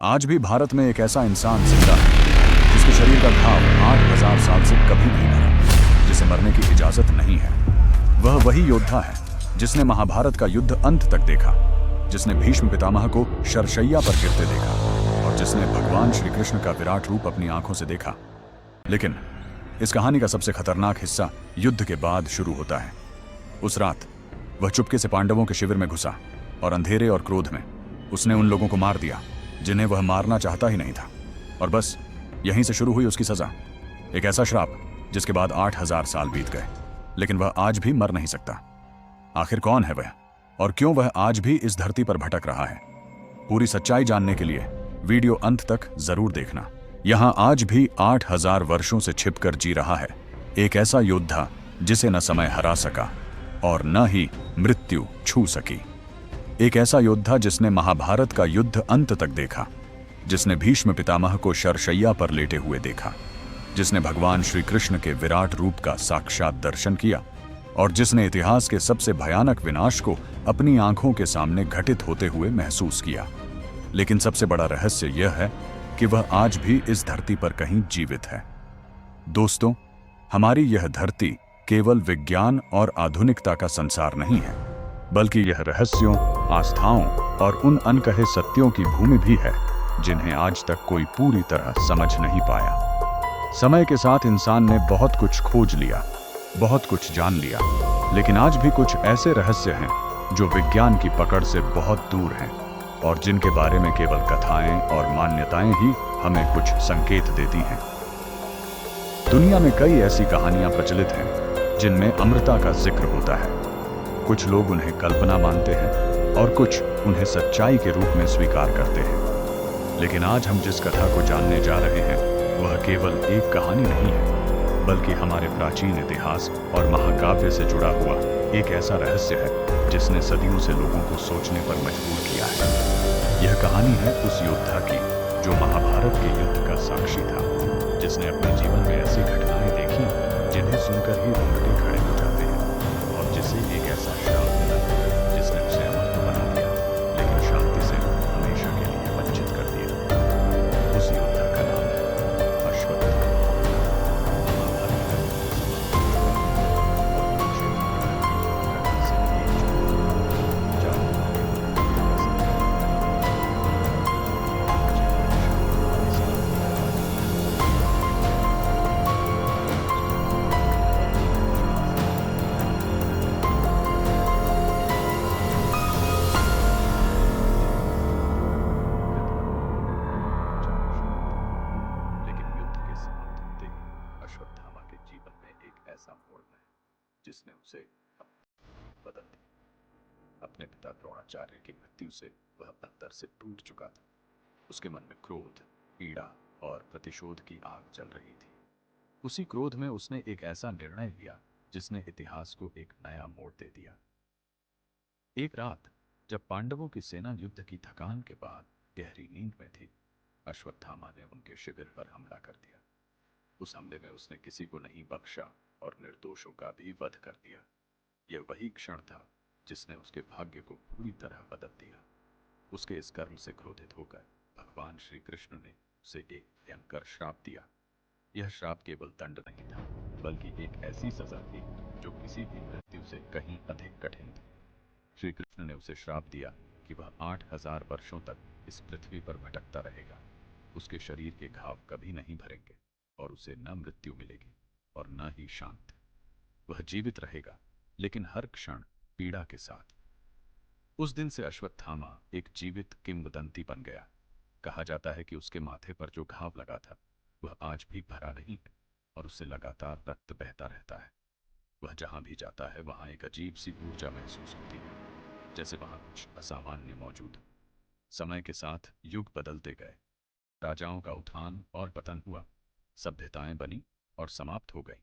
आज भी भारत में एक ऐसा इंसान जिंदा है जिसके शरीर का घाव 8,000 साल से कभी नहीं भरा, जिसे मरने की इजाजत नहीं है। वह वही योद्धा है जिसने महाभारत का युद्ध अंत तक देखा, जिसने भीष्म पितामह को शरशैया पर गिरते देखा और जिसने भगवान श्री कृष्ण का विराट रूप अपनी आंखों से देखा। लेकिन इस कहानी का सबसे खतरनाक हिस्सा युद्ध के बाद शुरू होता है। उस रात वह चुपके से पांडवों के शिविर में घुसा और अंधेरे और क्रोध में उसने उन लोगों को मार दिया जिन्हें वह मारना चाहता ही नहीं था। और बस यहीं से शुरू हुई उसकी सजा, एक ऐसा श्राप जिसके बाद 8,000 साल बीत गए, लेकिन वह आज भी मर नहीं सकता। आखिर कौन है वह और क्यों वह आज भी इस धरती पर भटक रहा है? पूरी सच्चाई जानने के लिए वीडियो अंत तक जरूर देखना। यहां आज भी 8,000 वर्षों से छिपकर जी रहा है एक ऐसा योद्धा जिसे न समय हरा सका और न ही मृत्यु छू सकी। एक ऐसा योद्धा जिसने महाभारत का युद्ध अंत तक देखा, जिसने भीष्म पितामह को शरशैया पर लेटे हुए देखा, जिसने भगवान श्री कृष्ण के विराट रूप का साक्षात दर्शन किया और जिसने इतिहास के सबसे भयानक विनाश को अपनी आंखों के सामने घटित होते हुए महसूस किया। लेकिन सबसे बड़ा रहस्य यह है कि वह आज भी इस धरती पर कहीं जीवित है। दोस्तों, हमारी यह धरती केवल विज्ञान और आधुनिकता का संसार नहीं है, बल्कि यह रहस्यों, आस्थाओं और उन अनकहे सत्यों की भूमि भी है जिन्हें आज तक कोई पूरी तरह समझ नहीं पाया। समय के साथ इंसान ने बहुत कुछ खोज लिया, बहुत कुछ जान लिया, लेकिन आज भी कुछ ऐसे रहस्य हैं जो विज्ञान की पकड़ से बहुत दूर हैं और जिनके बारे में केवल कथाएं और मान्यताएं ही हमें कुछ संकेत देती हैं। दुनिया में कई ऐसी कहानियां प्रचलित हैं जिनमें अमृता का जिक्र होता है। कुछ लोग उन्हें कल्पना मानते हैं और कुछ उन्हें सच्चाई के रूप में स्वीकार करते हैं। लेकिन आज हम जिस कथा को जानने जा रहे हैं वह केवल एक कहानी नहीं है, बल्कि हमारे प्राचीन इतिहास और महाकाव्य से जुड़ा हुआ एक ऐसा रहस्य है जिसने सदियों से लोगों को सोचने पर मजबूर किया है। यह कहानी है उस योद्धा की जो महाभारत के युद्ध का साक्षी था, जिसने अपने जीवन में ऐसी घटनाएं देखी जिन्हें सुनकर ही रोंगटे खड़े हो जाते हैं और जिसे एक ऐसा श्राप मिला जिसने उसे अमर तो बना दिया, लेकिन शांति से हमेशा के लिए वंचित कर दिया। उस योद्धा का नाम है अश्वत्थामा। अश्वत्थामा के जीवन में एक ऐसा मोड़ है जिसने उसे बदल दिया। अपने पिता द्रोणाचार्य की मृत्यु से वह अंदर से टूट चुका था। उसके मन में क्रोध, पीड़ा और प्रतिशोध की आग जल रही थी। उसी क्रोध में उसने एक ऐसा निर्णय लिया जिसने इतिहास को एक नया मोड़ दे दिया। एक रात जब पांडवों की सेना युद्ध की थकान के बाद गहरी नींद में थी, अश्वत्थामा ने उनके शिविर पर हमला कर दिया। उस हमले में उसने किसी को नहीं बख्शा और निर्दोषों का भी वध कर दिया। यह वही क्षण था जिसने उसके भाग्य को पूरी तरह बदल दिया। उसके इस कर्म से क्रोधित होकर भगवान श्री कृष्ण ने उसे एक भयंकर श्राप दिया। यह श्राप केवल दंड नहीं था, बल्कि एक ऐसी सजा थी जो किसी भी मृत्यु से कहीं अधिक कठिन थी। श्री कृष्ण ने उसे श्राप दिया कि वह 8,000 वर्षों तक इस पृथ्वी पर भटकता रहेगा। उसके शरीर के घाव कभी नहीं भरेंगे और उसे न मृत्यु मिलेगी और न ही शांति। वह जीवित रहेगा, लेकिन हर क्षण पीड़ा के साथ। उस दिन से अश्वत्थामा एक जीवित किंवदंती बन गया। कहा जाता है कि उसके माथे पर जो घाव लगा था वह आज भी भरा नहीं है और उससे लगातार रक्त बहता रहता है। वह जहां भी जाता है वहां एक अजीब सी ऊर्जा महसूस होती है, जैसे वहां कुछ असामान्य मौजूद। समय के साथ युग बदलते गए, राजाओं का उत्थान और पतन हुआ, सभ्यताएं बनी और समाप्त हो गई,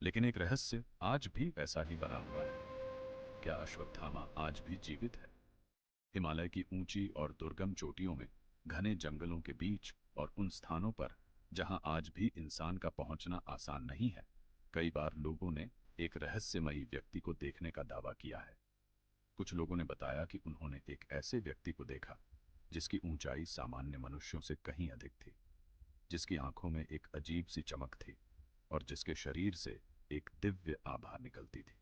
लेकिन एक रहस्य आज भी वैसा ही बना हुआ है। क्या अश्वत्थामा आज भी जीवित है? हिमालय की ऊंची और दुर्गम चोटियों में, घने जंगलों के बीच और उन स्थानों पर जहां आज भी इंसान का पहुंचना आसान नहीं है, कई बार लोगों ने एक रहस्यमयी व्यक्ति को देखने का दावा किया है। कुछ लोगों ने बताया कि उन्होंने एक ऐसे व्यक्ति को देखा जिसकी ऊंचाई सामान्य मनुष्यों से कहीं अधिक थी, जिसकी आंखों में एक अजीब सी चमक थी और जिसके शरीर से एक दिव्य आभा निकलती थी।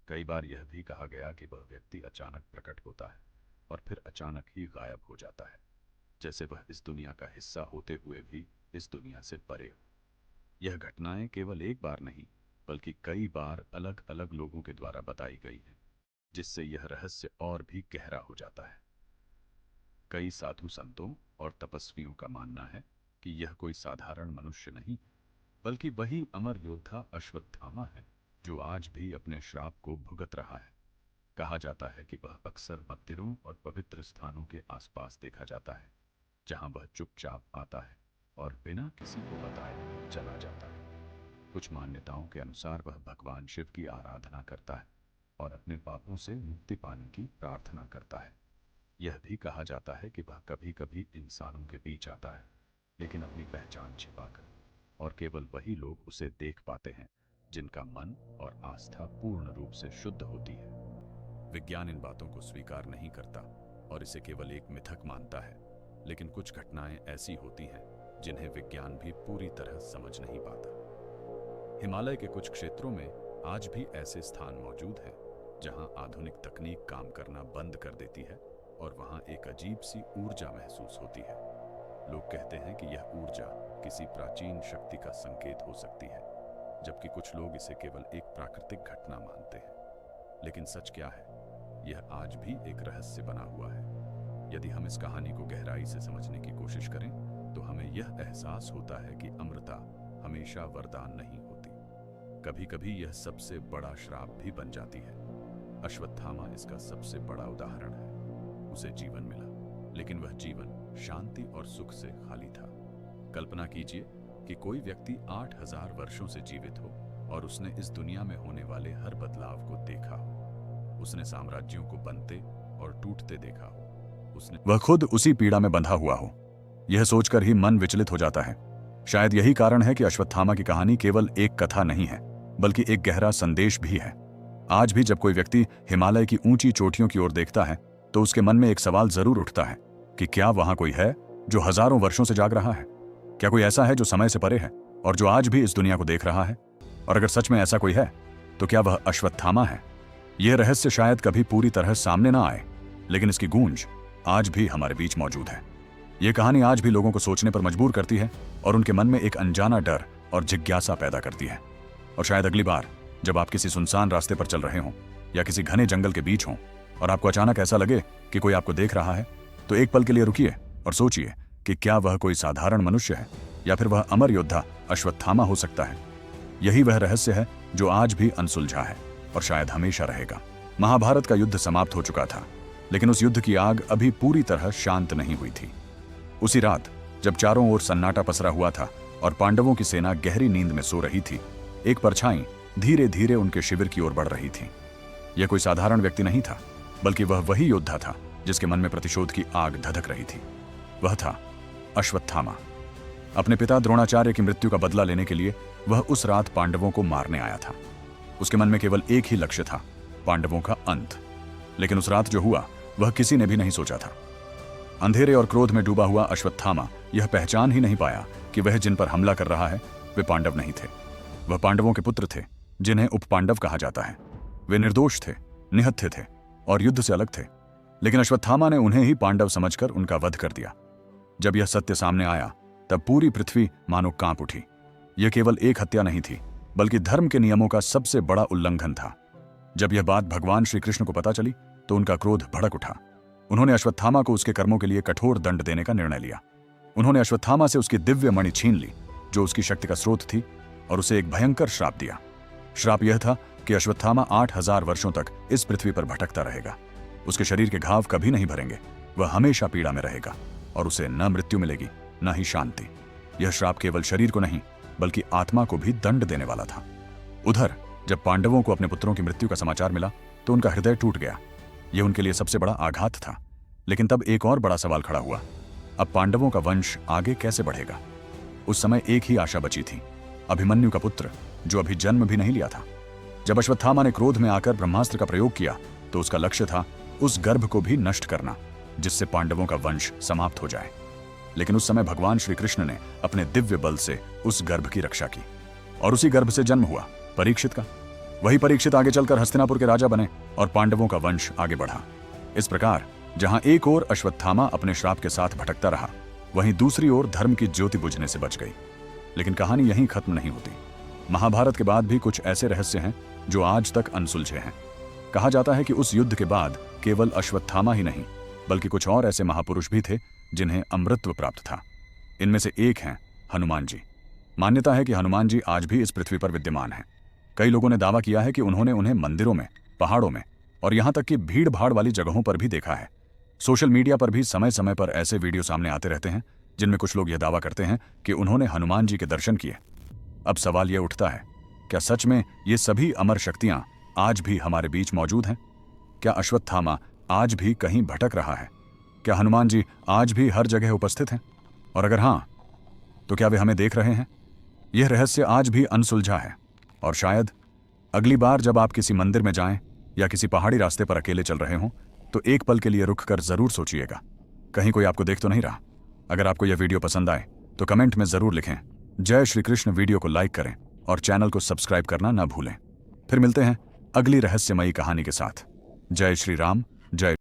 कई बार यह भी कहा गया कि वह व्यक्ति अचानक प्रकट होता है और फिर अचानक ही गायब हो जाता है, जैसे वह इस दुनिया का हिस्सा होते हुए भी इस दुनिया से परे हो। यह घटनाएं केवल एक बार नहीं बल्कि कई बार अलग अलग लोगों के द्वारा बताई गई हैं, जिससे यह रहस्य और भी गहरा हो जाता है। कई साधु संतों और तपस्वियों का मानना है कि यह कोई साधारण मनुष्य नहीं बल्कि वही अमर योद्धा अश्वत्थामा है, जो आज भी अपने श्राप को भुगत रहा है। कहा जाता है कि वह अक्सर मंदिरों और पवित्र स्थानों के आसपास देखा जाता है, जहां वह चुपचाप आता है और बिना किसी को बताए चला जाता है। कुछ मान्यताओं के अनुसार वह भगवान शिव की आराधना करता है और अपने पापों से मुक्ति पाने की प्रार्थना करता है। यह भी कहा जाता है कि वह कभी कभी इंसानों के बीच आता है, लेकिन अपनी पहचान छिपाकर, और केवल वही लोग उसे देख पाते हैं जिनका मन और आस्था पूर्ण रूप से शुद्ध होती है। विज्ञान इन बातों को स्वीकार नहीं करता और इसे केवल एक मिथक मानता है, लेकिन कुछ घटनाएं ऐसी होती हैं जिन्हें विज्ञान भी पूरी तरह समझ नहीं पाता। हिमालय के कुछ क्षेत्रों में आज भी ऐसे स्थान मौजूद हैं जहां आधुनिक तकनीक काम करना बंद कर देती है और वहां एक अजीब सी ऊर्जा महसूस होती है। लोग कहते हैं कि यह ऊर्जा किसी प्राचीन शक्ति का संकेत हो सकती है, जबकि कुछ लोग इसे केवल एक प्राकृतिक घटना मानते हैं। लेकिन सच क्या है, यह आज भी एक रहस्य बना हुआ है। यदि हम इस कहानी को गहराई से समझने की कोशिश करें तो हमें यह एहसास होता है कि अमृता हमेशा वरदान नहीं होती। कभी कभी यह सबसे बड़ा श्राप भी बन जाती है। अश्वत्थामा इसका सबसे बड़ा उदाहरण है। उसे जीवन मिला, लेकिन वह जीवन शांति और सुख से खाली था। कल्पना कीजिए कि कोई व्यक्ति 8000 वर्षों से जीवित हो और उसने इस दुनिया में होने वाले हर बदलाव को देखा हो। उसने साम्राज्यों को बनते और टूटते देखा हो। वह खुद उसी पीड़ा में बंधा हुआ हो। यह सोचकर ही मन विचलित हो जाता है। शायद यही कारण है कि अश्वत्थामा की कहानी केवल एक कथा नहीं है, बल्कि एक गहरा संदेश भी है। आज भी जब कोई व्यक्ति हिमालय की ऊंची चोटियों की ओर देखता है तो उसके मन में एक सवाल जरूर उठता है कि क्या वहां कोई है जो हजारों वर्षों से जाग रहा है? क्या कोई ऐसा है जो समय से परे है और जो आज भी इस दुनिया को देख रहा है? और अगर सच में ऐसा कोई है तो क्या वह अश्वत्थामा है? यह रहस्य शायद कभी पूरी तरह सामने ना आए, लेकिन इसकी गूंज आज भी हमारे बीच मौजूद है। यह कहानी आज भी लोगों को सोचने पर मजबूर करती है और उनके मन में एक अनजाना डर और जिज्ञासा पैदा करती है। और शायद अगली बार जब आप किसी सुनसान रास्ते पर चल रहे हों या किसी घने जंगल के बीच हों और आपको अचानक ऐसा लगे कि कोई आपको देख रहा है, तो एक पल के लिए रुकिए और सोचिए कि क्या वह कोई साधारण मनुष्य है या फिर वह अमर योद्धा अश्वत्थामा हो सकता है। यही वह रहस्य है जो आज भी अनसुलझा है और शायद हमेशा रहेगा। महाभारत का युद्ध समाप्त हो चुका था, लेकिन उस युद्ध की आग अभी पूरी तरह शांत नहीं हुई थी। उसी रात जब चारों ओर सन्नाटा पसरा हुआ था और पांडवों की सेना गहरी नींद में सो रही थी, एक परछाई धीरे धीरे उनके शिविर की ओर बढ़ रही थी। यह कोई साधारण व्यक्ति नहीं था, बल्कि वह वही योद्धा था जिसके मन में प्रतिशोध की आग धधक रही थी। वह था अश्वत्थामा। अपने पिता द्रोणाचार्य की मृत्यु का बदला लेने के लिए वह उस रात पांडवों को मारने आया था। उसके मन में केवल एक ही लक्ष्य था, पांडवों का अंत। लेकिन उस रात जो हुआ वह किसी ने भी नहीं सोचा था। अंधेरे और क्रोध में डूबा हुआ अश्वत्थामा यह पहचान ही नहीं पाया कि वह जिन पर हमला कर रहा है वे पांडव नहीं थे। वह पांडवों के पुत्र थे, जिन्हें उपपांडव कहा जाता है। वे निर्दोष थे, निहत्थे थे और युद्ध से अलग थे, लेकिन अश्वत्थामा ने उन्हें ही पांडव समझकर उनका वध कर दिया। जब यह सत्य सामने आया तब पूरी पृथ्वी मानो कांप उठी। यह केवल एक हत्या नहीं थी, बल्कि धर्म के नियमों का सबसे बड़ा उल्लंघन था। जब यह बात भगवान श्री कृष्ण को पता चली तो उनका क्रोध भड़क उठा। उन्होंने अश्वत्थामा को उसके कर्मों के लिए कठोर दंड देने का निर्णय लिया। उन्होंने अश्वत्थामा से उसकी दिव्य मणि छीन ली, जो उसकी शक्ति का स्रोत थी, और उसे एक भयंकर श्राप दिया। श्राप यह था कि अश्वत्थामा 8000 वर्षों तक इस पृथ्वी पर भटकता रहेगा। उसके शरीर के घाव कभी नहीं भरेंगे, वह हमेशा पीड़ा में रहेगा और उसे न मृत्यु मिलेगी न ही शांति। यह श्राप केवल शरीर को नहीं बल्कि आत्मा को भी दंड देने वाला था। उधर जब पांडवों को अपने पुत्रों की मृत्यु का समाचार मिला तो उनका हृदय टूट गया। यह उनके लिए सबसे बड़ा आघात था। लेकिन तब एक और बड़ा सवाल खड़ा हुआ, अब पांडवों का वंश आगे कैसे बढ़ेगा? उस समय एक ही आशा बची थी, अभिमन्यु का पुत्र, जो अभी जन्म भी नहीं लिया था। जब अश्वत्थामा ने क्रोध में आकर ब्रह्मास्त्र का प्रयोग किया तो उसका लक्ष्य था उस गर्भ को भी नष्ट करना, जिससे पांडवों का वंश समाप्त हो जाए। लेकिन उस समय भगवान श्री कृष्ण ने अपने दिव्य बल से उस गर्भ की रक्षा की और उसी गर्भ से जन्म हुआ परीक्षित का। वही परीक्षित आगे चलकर हस्तिनापुर के राजा बने और पांडवों का वंश आगे बढ़ा। इस प्रकार जहां एक ओर अश्वत्थामा अपने श्राप के साथ भटकता रहा, वहीं दूसरी ओर धर्म की ज्योति बुझने से बच गई। लेकिन कहानी यहीं खत्म नहीं होती। महाभारत के बाद भी कुछ ऐसे रहस्य हैं जो आज तक अनसुलझे हैं। कहा जाता है कि उस युद्ध के बाद केवल अश्वत्थामा ही नहीं, बल्कि कुछ और ऐसे महापुरुष भी थे जिन्हें अमृतत्व प्राप्त था। इनमें से एक हैं हनुमान जी। मान्यता है कि हनुमान जी आज भी इस पृथ्वी पर विद्यमान हैं। कई लोगों ने दावा किया है कि उन्होंने उन्हें मंदिरों में, पहाड़ों में और यहां तक कि भीड़ भाड़ वाली जगहों पर भी देखा है। सोशल मीडिया पर भी समय समय पर ऐसे वीडियो सामने आते रहते हैं जिनमें कुछ लोग यह दावा करते हैं कि उन्होंने हनुमान जी के दर्शन किए। अब सवाल यह उठता है, क्या सच में ये सभी अमर शक्तियां आज भी हमारे बीच मौजूद हैं? क्या अश्वत्थामा आज भी कहीं भटक रहा है? क्या हनुमान जी आज भी हर जगह उपस्थित हैं? और अगर हां, तो क्या वे हमें देख रहे हैं? यह रहस्य आज भी अनसुलझा है और शायद अगली बार जब आप किसी मंदिर में जाएं या किसी पहाड़ी रास्ते पर अकेले चल रहे हों, तो एक पल के लिए रुक कर जरूर सोचिएगा, कहीं कोई आपको देख तो नहीं रहा। अगर आपको यह वीडियो पसंद आए तो कमेंट में जरूर लिखें जय श्री कृष्ण। वीडियो को लाइक करें और चैनल को सब्सक्राइब करना ना भूलें। फिर मिलते हैं अगली रहस्यमयी कहानी के साथ। जय श्री राम, जय